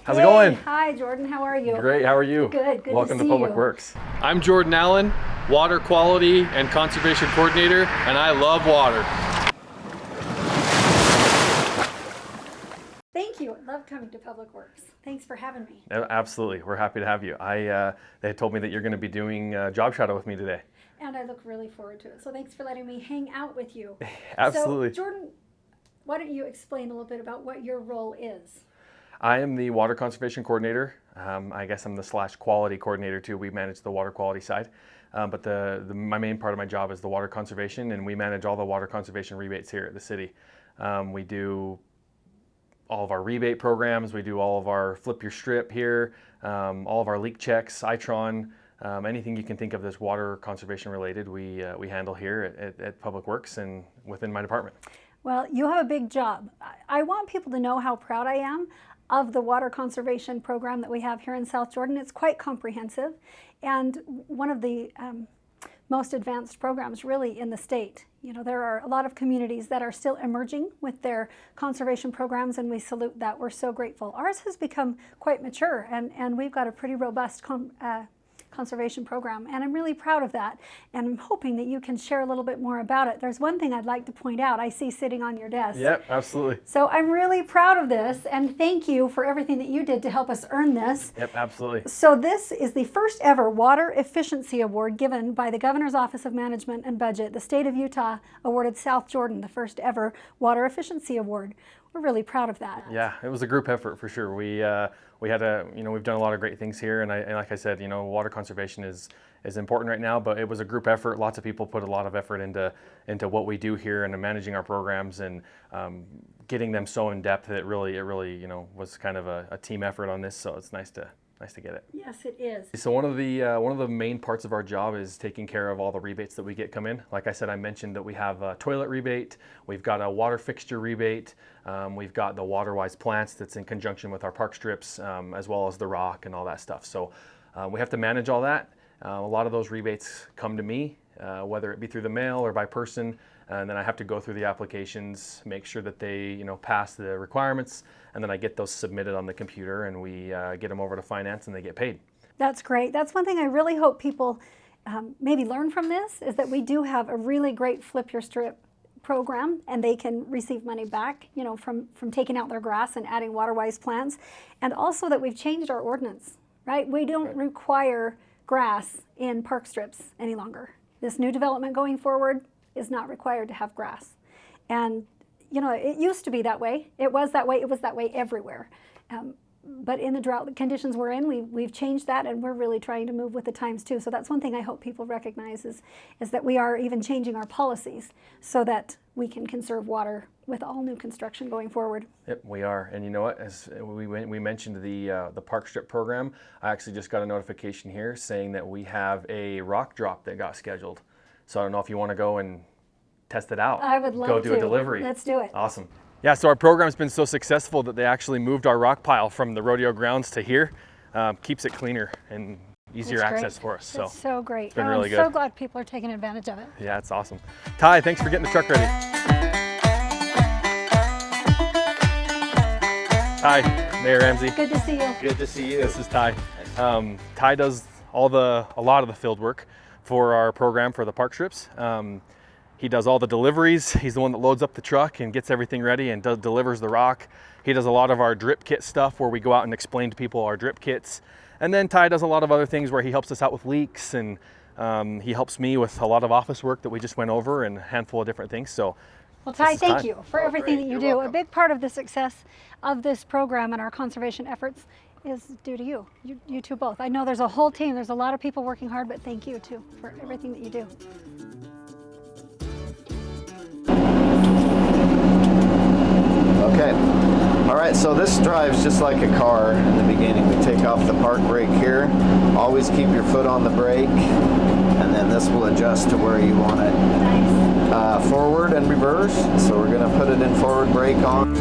How's it going? Hi, Jordan. How are you? Great. How are you? Good. Welcome to to see Public you. Works. I'm Jordan Allen, Water Quality and Conservation Coordinator, and I love water. Thank you. I love coming to Public Works. Thanks for having me. Absolutely. We're happy to have you. They told me that you're going to be doing job shadow with me today. And I look really forward to it. So thanks for letting me hang out with you. Absolutely. So, Jordan, why don't you explain a little bit about what your role is? I am the Water Conservation Coordinator. I guess I'm the / quality coordinator too. We manage the water quality side. But my main part of my job is the water conservation, and we manage all the water conservation rebates here at the city. We do all of our rebate programs. We do all of our flip your strip here, all of our leak checks, ITRON, anything you can think of that's water conservation related, we handle here at Public Works and within my department. Well, you have a big job. I want people to know how proud I am of the water conservation program that we have here in South Jordan. It's quite comprehensive and one of the most advanced programs really in the state. You know, there are a lot of communities that are still emerging with their conservation programs, and we salute that. We're so grateful. Ours has become quite mature, and we've got a pretty robust conservation program, and I'm really proud of that, and I'm hoping that you can share a little bit more about it. There's one thing I'd like to point out I see sitting on your desk. Yep, absolutely. So I'm really proud of this, and thank you for everything that you did to help us earn this. Yep, absolutely. So this is the first ever Water Efficiency Award given by the Governor's Office of Management and Budget. The state of Utah awarded South Jordan the first ever Water Efficiency Award. We're really proud of that. Yeah, it was a group effort for sure. We had we've done a lot of great things here, and like I said, water conservation is important right now, but it was a group effort. Lots of people put a lot of effort into what we do here and managing our programs and getting them so in depth that it really was kind of a team effort on this. So it's nice to get it. Yes, it is. So one of the main parts of our job is taking care of all the rebates that we get come in. Like I said, I mentioned that we have a toilet rebate, we've got a water fixture rebate, we've got the WaterWise plants that's in conjunction with our park strips, as well as the rock and all that stuff. So we have to manage all that. A lot of those rebates come to me, whether it be through the mail or by person, and then I have to go through the applications, make sure that they pass the requirements, and then I get those submitted on the computer, and we get them over to finance, and they get paid. That's great. That's one thing I really hope people maybe learn from this, is that we do have a really great Flip Your Strip program, and they can receive money back, from taking out their grass and adding WaterWise plants, and also that we've changed our ordinance, right? We don't require grass in park strips any longer. This new development going forward is not required to have grass. And it used to be that way. It was that way. It was that way everywhere. But in the drought conditions we're in, we've changed that, and we're really trying to move with the times too. So that's one thing I hope people recognize is that we are even changing our policies so that we can conserve water with all new construction going forward. Yep, we are. And you know what? As we mentioned the park strip program, I actually just got a notification here saying that we have a rock drop that got scheduled. So I don't know if you want to go and test it out. I would love to. Go do a delivery. Let's do it. Awesome. Yeah, so our program's been so successful that they actually moved our rock pile from the rodeo grounds to here. Keeps it cleaner and easier access for us. That's so great. It's been really good. I'm so glad people are taking advantage of it. Yeah, it's awesome. Ty, thanks for getting the truck ready. Hi, Mayor Ramsey. Good to see you. Good to see you. This is Ty. Ty does a lot of the field work for our program for the park strips. He does all the deliveries. He's the one that loads up the truck and gets everything ready and delivers the rock. He does a lot of our drip kit stuff where we go out and explain to people our drip kits. And then Ty does a lot of other things where he helps us out with leaks, and he helps me with a lot of office work that we just went over and a handful of different things. So, well, Ty, thank you for everything that you do. Welcome. A big part of the success of this program and our conservation efforts is due to you. You two both. I know there's a whole team. There's a lot of people working hard, but thank you too for everything that you do. Okay. All right, so this drives just like a car in the beginning. We take off the park brake here. Always keep your foot on the brake, and then this will adjust to where you want it. Nice. Forward and reverse. So we're going to put it in forward brake on.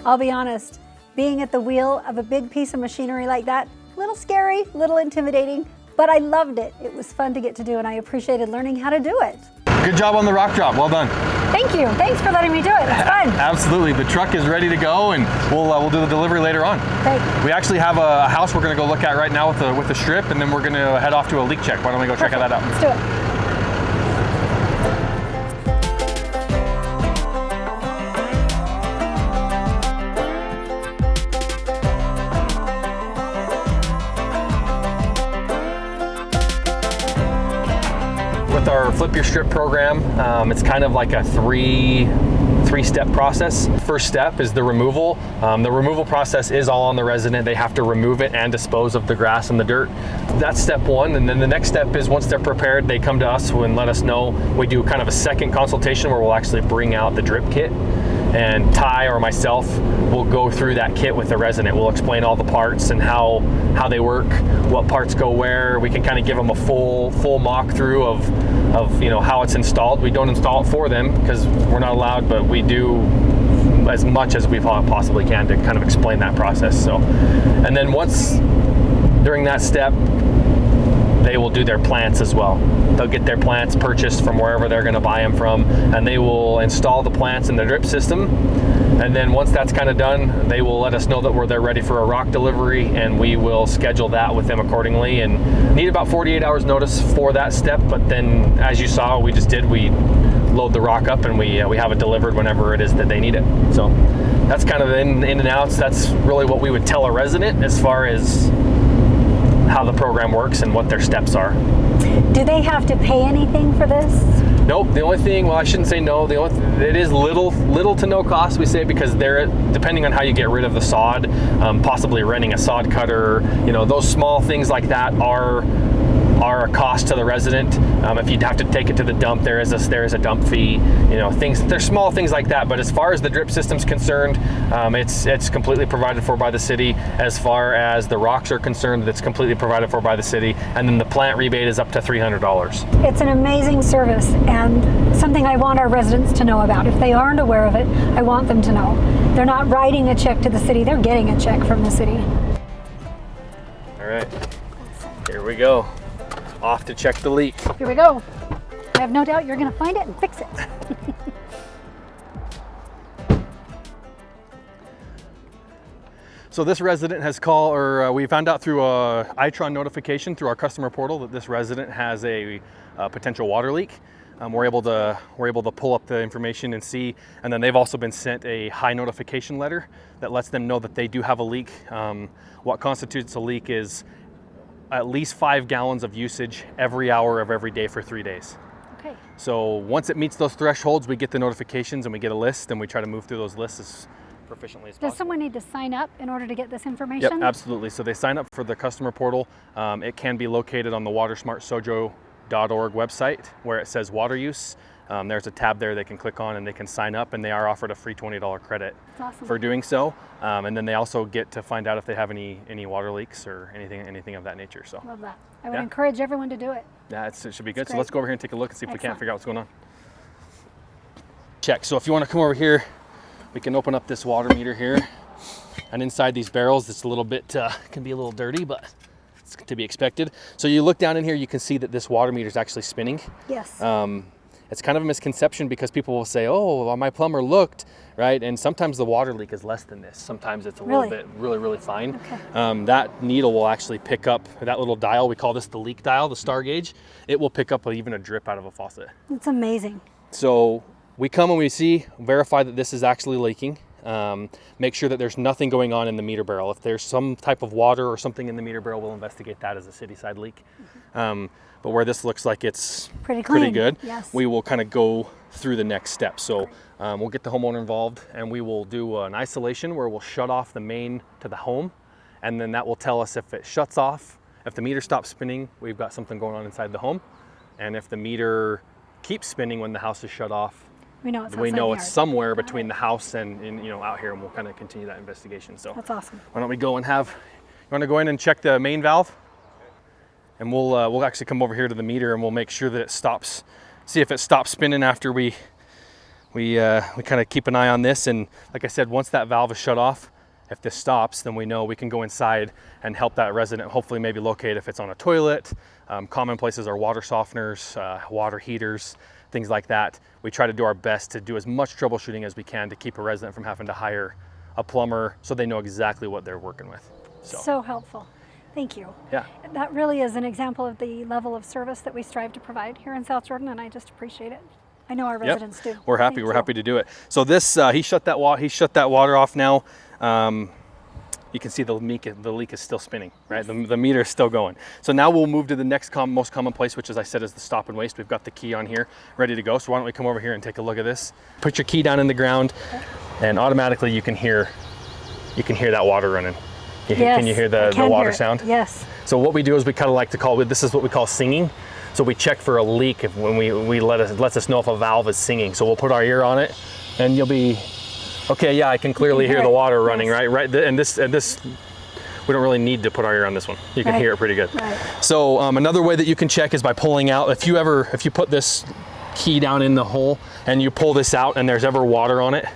I'll be honest, being at the wheel of a big piece of machinery like that, a little scary, a little intimidating, but I loved it. It was fun to get to do, and I appreciated learning how to do it. Good job on the rock drop. Well done. Thank you. Thanks for letting me do it. It's fun. Absolutely. The truck is ready to go, and we'll do the delivery later on. Great. We actually have a house we're going to go look at right now with the strip, and then we're going to head off to a leak check. Why don't we go check that out? Let's do it. With our Flip Your Strip program, it's kind of like a three-step process. First step is the removal. The removal process is all on the resident. They have to remove it and dispose of the grass and the dirt. That's step one, and then the next step is once they're prepared, they come to us and let us know. We do kind of a second consultation where we'll actually bring out the drip kit, and Ty or myself will go through that kit with the resident. We'll explain all the parts and how they work, what parts go where. We can kind of give them a full mock through of how it's installed. We don't install it for them because we're not allowed, but we do as much as we possibly can to kind of explain that process. So, and then once during that step, they will do their plants as well. They'll get their plants purchased from wherever they're going to buy them from, and they will install the plants in the drip system. And then once that's kind of done, they will let us know that they're ready for a rock delivery, and we will schedule that with them accordingly, and need about 48 hours notice for that step. But then, as you saw, we load the rock up and we have it delivered whenever it is that they need it. So that's kind of the in and outs. That's really what we would tell a resident as far as how the program works and what their steps are. Do they have to pay anything for this? Nope. The only thing, well, I shouldn't say no. It is little to no cost, we say, because depending on how you get rid of the sod, possibly renting a sod cutter, those small things like that are a cost to the resident. If you'd have to take it to the dump, there is a dump fee. There's small things like that. But as far as the drip system's concerned, it's completely provided for by the city. As far as the rocks are concerned, it's completely provided for by the city. And then the plant rebate is up to $300. It's an amazing service and something I want our residents to know about. If they aren't aware of it, I want them to know. They're not writing a check to the city, they're getting a check from the city. All right, here we go. Off to check the leak. Here we go. I have no doubt you're going to find it and fix it. So this resident has called, we found out through a Itron notification through our customer portal that this resident has a potential water leak. We're able to pull up the information and see, and then they've also been sent a high notification letter that lets them know that they do have a leak. What constitutes a leak is at least 5 gallons of usage every hour of every day for 3 days. Okay. So once it meets those thresholds, we get the notifications and we get a list, and we try to move through those lists as proficiently as possible. Does someone need to sign up in order to get this information? Yep, absolutely. So they sign up for the customer portal. It can be located on the watersmartsojo.org website where it says water use. There's a tab there they can click on and they can sign up, and they are offered a free $20 credit for doing so. And then they also get to find out if they have any water leaks or anything of that nature. So love that. I would encourage everyone to do it. Yeah, it should be good. It's So let's go over here and take a look and see if we can't Excellent. figure out what's going on. Check. So if you want to come over here, we can open up this water meter here. And inside these barrels, it's a little bit, can be a little dirty, but it's to be expected. So you look down in here, you can see that this water meter is actually spinning. Yes. It's kind of a misconception because people will say, oh, well, my plumber looked, right? And sometimes the water leak is less than this. Sometimes it's a little bit really fine. Okay. That needle will actually pick up that little dial. We call this the leak dial, the star gauge. It will pick up even a drip out of a faucet. It's amazing. So we come and we verify that this is actually leaking. Make sure that there's nothing going on in the meter barrel. If there's some type of water or something in the meter barrel, we'll investigate that as a city side leak. But where this looks like it's pretty good, yes. we will kind of go through the next step. So we'll get the homeowner involved, and we will do an isolation where we'll shut off the main to the home, and then that will tell us if it shuts off. If the meter stops spinning, we've got something going on inside the home. And if the meter keeps spinning when the house is shut off, we know it's, it's somewhere between the house and out here, and we'll kind of continue that investigation. So that's awesome. Why don't we go and you want to go in and check the main valve? And we'll actually come over here to the meter and we'll make sure that it stops, see if it stops spinning after we we kind of keep an eye on this, and like I said, once that valve is shut off, if this stops, then we know we can go inside and help that resident hopefully maybe locate if it's on a toilet. Common places are water softeners, water heaters, things like that. We try to do our best to do as much troubleshooting as we can to keep a resident from having to hire a plumber, so they know exactly what they're working with. So helpful. Thank you. Yeah. That really is an example of the level of service that we strive to provide here in South Jordan, and I just appreciate it. I know our residents do. We're happy. We're happy to do it. So this, he shut that water off now. You can see the leak is still spinning, right? The meter is still going. So now we'll move to the next most common place, which, as I said, is the stop and waste. We've got the key on here ready to go. So why don't we come over here and take a look at this? Put your key down in the ground, and automatically you can hear that water running. Can you hear the water sound? Yes. So what we do is we kind of like to call this is what we call singing. So we check for a leak when we lets us know if a valve is singing. So we'll put our ear on it, and you'll be. Okay, yeah, I can clearly hear the water running, yes. Right? And this, we don't really need to put our ear on this one. You can hear it pretty good. Right. So another way that you can check is by pulling out. If you put this key down in the hole and you pull this out and there's ever water on it,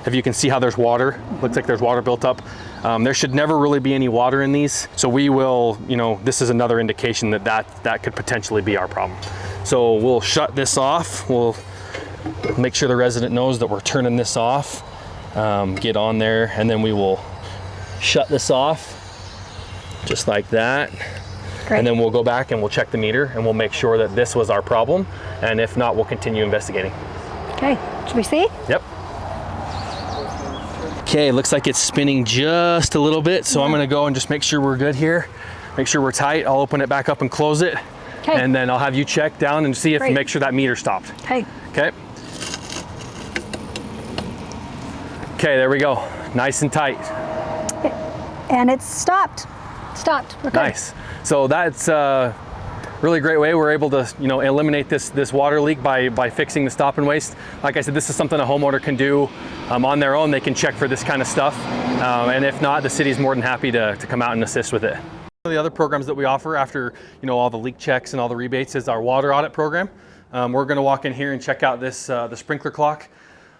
if you can see how there's water, looks like there's water built up. There should never really be any water in these. So we will, this is another indication that could potentially be our problem. So we'll shut this off. We'll make sure the resident knows that we're turning this off. Get on there, and then we will shut this off just like that. Great. And then we'll go back and we'll check the meter and we'll make sure that this was our problem, and if not, we'll continue investigating. Okay, should we see? Yep. Okay, looks like it's spinning just a little bit, so I'm gonna go and just make sure we're good here, make sure we're tight. I'll open it back up and close it, and then I'll have you check down and see if make sure that meter stopped. Okay. Okay, there we go. Nice and tight. And it's stopped. We're good. Nice. So that's a really great way we're able to, eliminate this water leak by fixing the stop and waste. Like I said, this is something a homeowner can do on their own. They can check for this kind of stuff. And if not, the city's more than happy to come out and assist with it. One of the other programs that we offer after, all the leak checks and all the rebates is our water audit program. We're gonna walk in here and check out this the sprinkler clock.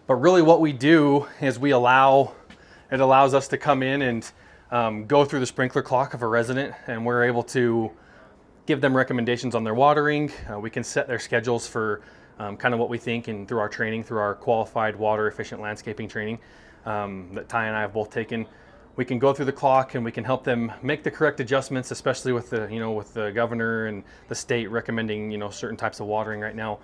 But really what we do is it allows us to come in and go through the sprinkler clock of a resident, and we're able to give them recommendations on their watering. We can set their schedules for kind of what we think, and through our training, through our qualified water efficient landscaping training that Ty and I have both taken, we can go through the clock and we can help them make the correct adjustments, especially with the governor and the state recommending, certain types of watering right now.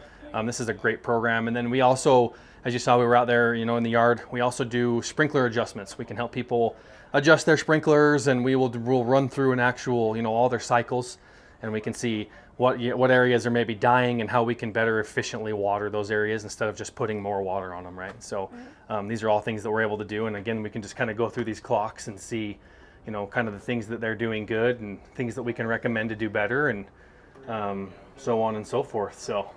This is a great program. And then we also, as you saw, we were out there, in the yard, we also do sprinkler adjustments. We can help people adjust their sprinklers, and we'll run through an actual, all their cycles, and we can see what areas are maybe dying and how we can better efficiently water those areas instead of just putting more water on them, right? So these are all things that we're able to do. And again, we can just kind of go through these clocks and see, kind of the things that they're doing good and things that we can recommend to do better, and so on and so forth. So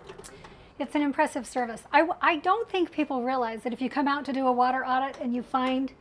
it's an impressive service. I don't think people realize that if you come out to do a water audit and you find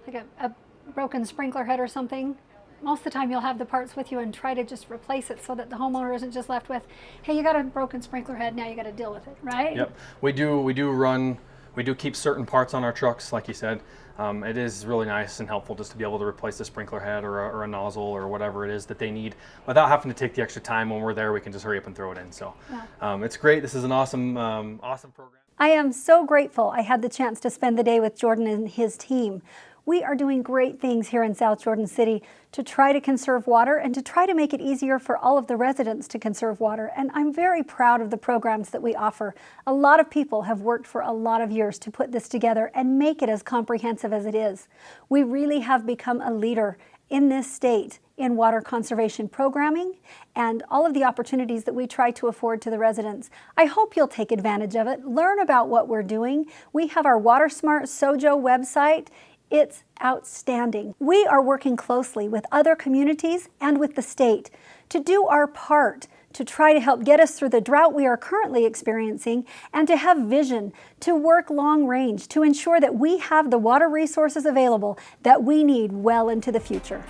like a broken sprinkler head or something, most of the time you'll have the parts with you and try to just replace it so that the homeowner isn't just left with, hey, you got a broken sprinkler head, now you got to deal with it, right? Yep. We do keep certain parts on our trucks, like you said. It is really nice and helpful just to be able to replace a sprinkler head or a nozzle or whatever it is that they need without having to take the extra time. When we're there, we can just hurry up and throw it in. So it's great. This is an awesome program. I am so grateful I had the chance to spend the day with Jordan and his team. We are doing great things here in South Jordan City to try to conserve water and to try to make it easier for all of the residents to conserve water. And I'm very proud of the programs that we offer. A lot of people have worked for a lot of years to put this together and make it as comprehensive as it is. We really have become a leader in this state in water conservation programming and all of the opportunities that we try to afford to the residents. I hope you'll take advantage of it. Learn about what we're doing. We have our WaterSmart Sojo website. It's outstanding. We are working closely with other communities and with the state to do our part to try to help get us through the drought we are currently experiencing, and to have vision, to work long range, to ensure that we have the water resources available that we need well into the future.